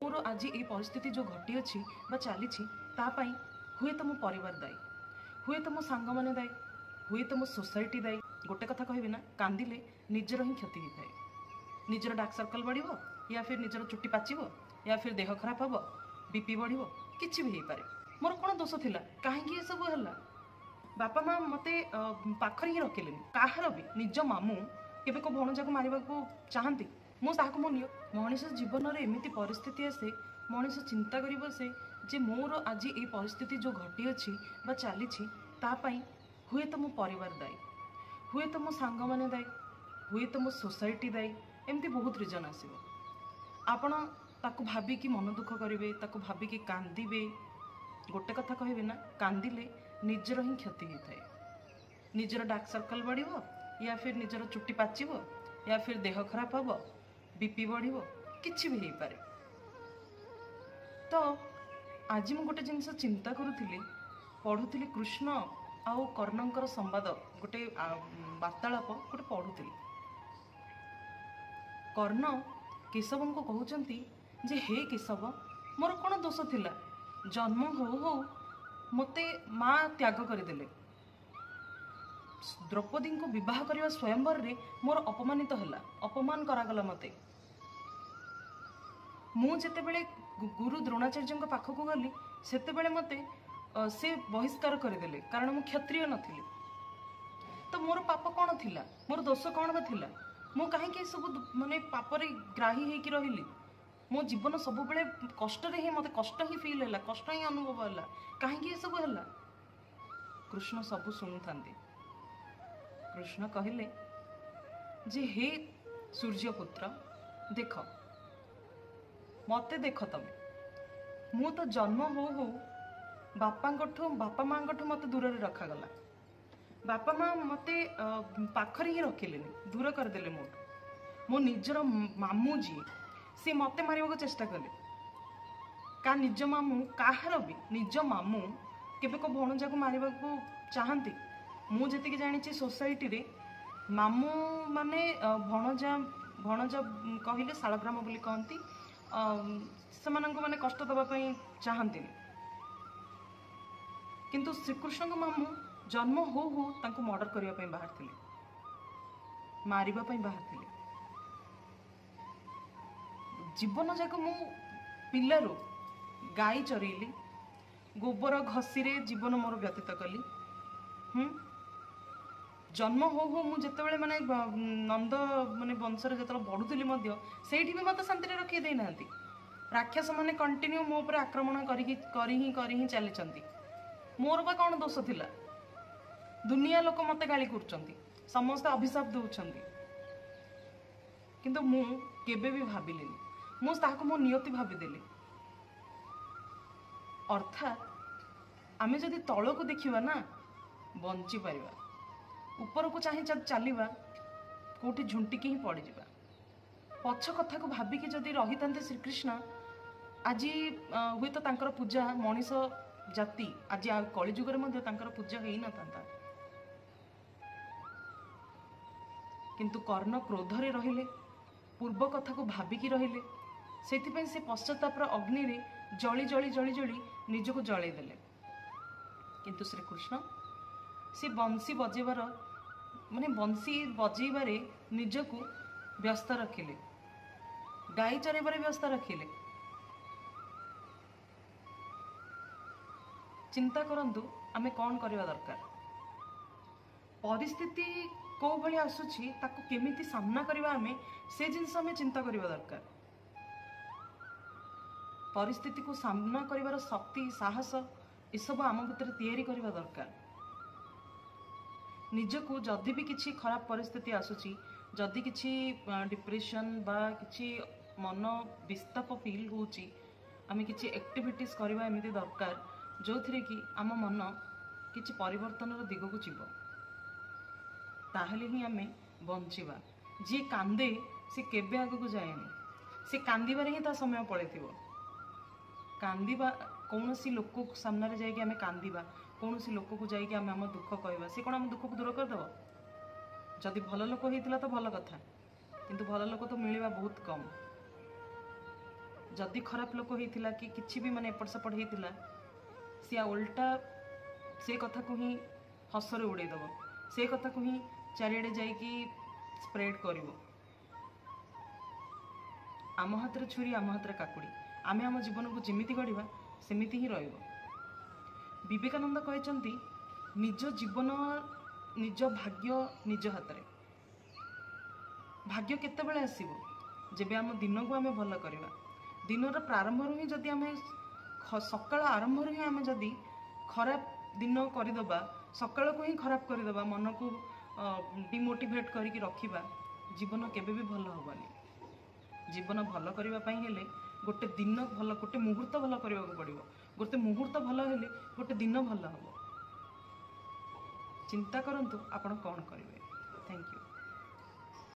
मोर आज ये परिस्थिति जो घटी अच्छी चली हुए तो मो परिवार दायी, हुए तो मो सांग मैंने दायी, हुए तो मो सोसाइटी दायी। गोटे कथा कहबी ना, कांदिले निजर ही क्षति होता है। निजर डार्क सर्कल बढ़ या फिर निजर चुट्टी पाचिब या फिर देह खराब हम, बीपी बढ़, किसी भी हो पारे। मोर कौन दोष थिला, कहीं ये सब है? बापा माँ मते पाखरे ही रखिले, कहार भी निज मामू केबे को भणजा को मारिबा को चाहती मुझे मो नियो। मनीष जीवन में एमती परिस्थिति आसे, मनीष चिंता कर बसे जे मोर आज ये परिस्थिति जो घटी अच्छी चली हुए तो मो परिवार दायी, हुए तो मो सांग मैंने दायी, हुए तो मो सोसाइटी दायी। एमती बहुत रिजन आसो। आपण ताकू भाविकी मन दुख करेंगे, ताकू भाविकी कांदिबे। गोटे कथा कहबी ना, कांदिले निजर ही क्षति होता है। निजर डार्क सर्कल बढ़ या फिर निजर चुट्टी पाचिब या फिर देह खराब हम, बीपी बढ़, किसी भी हो पारे। तो आज मु गोटे जिनस चिंता करुली, पढ़ुली कृष्ण आउ कर्णंकर संवाद, गोटे वार्तालाप गोटे पढ़ुली। कर्ण केशव को कहते जे हे केशव, मोर कौन दोष थिला, जन्म हो हो मते माँ त्याग करदेले। द्रौपदी को विवाह करने स्वयंवर रे मोर अपमानित है, अपमान करागला मते। मु जेतेबेले गुरु द्रोणाचार्य पाखक गली सेतेबेले मते से बहिष्कार करदेले, कारण मु क्षत्रिय नथिली। तो मोर पाप कौन थिला, मोर दोष कौन बा थिला? मु कहीं सब माने पापरे ग्राही होकर रही। मो जीवन सब बेले कष्ट ही मत कष्ट ही फील है, कष्ट ही अनुभव है। कहीं सब है? कृष्ण सब शुणु था। कृष्ण कहले जे हे सूर्यपुत्र, देख मते देख, तमें मु तो जन्म हो हो बापा माँ मत दूर रखागला। बापा माँ मते पाखरे ही रखिले, दूर करदेले। मो निजर मामू जी सी मते मारिबा चेष्टा कले। का निज मामू, कहार भी निज मामू केबे को भणजा को मारिबा को चाहती? मु जेतिकी जानी सोसाइटी रे मामू माने भणजा भणजा कहले शालग्राम बोली कहती, से माने कष्ट दबाई चाहती। किंतु श्रीकृष्ण को मामू जन्म हो तांको मर्डर करने बाहर थिले, मारिबा पई बाहर थिले। जीवन जाक मु पिलारू गाई चरेली, गोबर घसी रे जीवन मोर व्यतीत कली। जन्म हो मु जेतेबेले माने नंद माने वंशर जेतेबेले बढ़ुतली मध्य सेठी भी मते शांति रे रखी दे नांती। राक्षस माने कंटिन्यू मो ऊपर आक्रमण करी चली। मोर बा कौन दोष थिला? दुनिया लोक मते गाली करचंती, समस्त अभिशाप दउचंती, किंतु मु केबे भी भाबिलेनी। मु ताहाको मो नियति भाबिदेली। अर्थात आमे जदि तल को देखिबा ना, बंची परिबा। ऊपर को चाहे चलवा कोठी झुंटिकी ही पड़ जावा। पछ कथा को भाविकी जदि रही था श्रीकृष्ण, आज हुए तो तांकर पूजा मनीष जाति आज कलिजुगर मध्य तांकर पूजा हो न था। किंतु कर्ण क्रोध रे रहिले, पूर्व कथा को भाविकी रहिले, सेथिपई से पश्चातापर अग्नि रे जली जली जली जली निजको जळै देले। किंतु श्रीकृष्ण से बंशी बजेबार माने बंशी बजेबारे निजको व्यस्त रखिले, गाई चरेबारे व्यस्त रखिले। चिंता करंतु आमे कौन करवा दरकार, परिस्थिति को भली आसुची ताको केमिति सामना करवा, आमे से जिनस आमे चिंता करवा दरकार। परिस्थिति को सामना करिवार शक्ति साहस ये सब आम भितर तैयारी करवा दरकार। निजको जदि भी किसी खराब परिस्थिति आसुची, जदि किसी डिप्रेशन बा किसी मन विस्ताप फील होची, आमे किसी एक्टिविटीज करवा एमिति दरकार जो थिरे कि आम मन किसी परिवर्तन दिग को जीव। ताहले ही आमे बंचिबा। जी कांदे से केबे आगु को जाएनी, से कांदिबारे ही ता समय पळेथिबो। कांदिबा कौन सी लोक सामने जाइए आम कांदिबा, कौन सी लोक को जाइए आम आम दुख कहवा, सी कौन आम दुख को दूर करदेव? जदि भल लोक होता तो भल कथा, किंतु भल लोक तो मिलवा बहुत कम। जदि खराब लोक होता कि किसी भी माने एपट सेपट होता सी उल्टा से कथा को ही हसरे उड़ेदब से कथा को ही चारिड़े जाइकी स्प्रेड कर आम हाथ छुरी आम हाथ काकुड़ी आमे आम जीवन को जमीती गढ़ा सेमिति ही रहिबो। विवेकानंद कहते निज जीवन निज भाग्य निज हाथ में। भाग्य केतेबेले आसीबो जेबे आम दिन को आमे भल करवा दिन प्रारंभ ही जदि आमे सकाळ आरंभ ही आमे जदि खराब दिन करदबा सकाळ को ही खराब करदबा मन को डिमोटिवेट करके रखिबा जीवन केबे भी भल होबनी। जीवन भल करबा पई हेले गोटे दिन भल गोटे मुहूर्त भल करबा को पड़िबो। गोटे मुहूर्त भल हेले गोटे दिन भल होबो। चिंता करंतु आपण कोन करिवे। Thank you.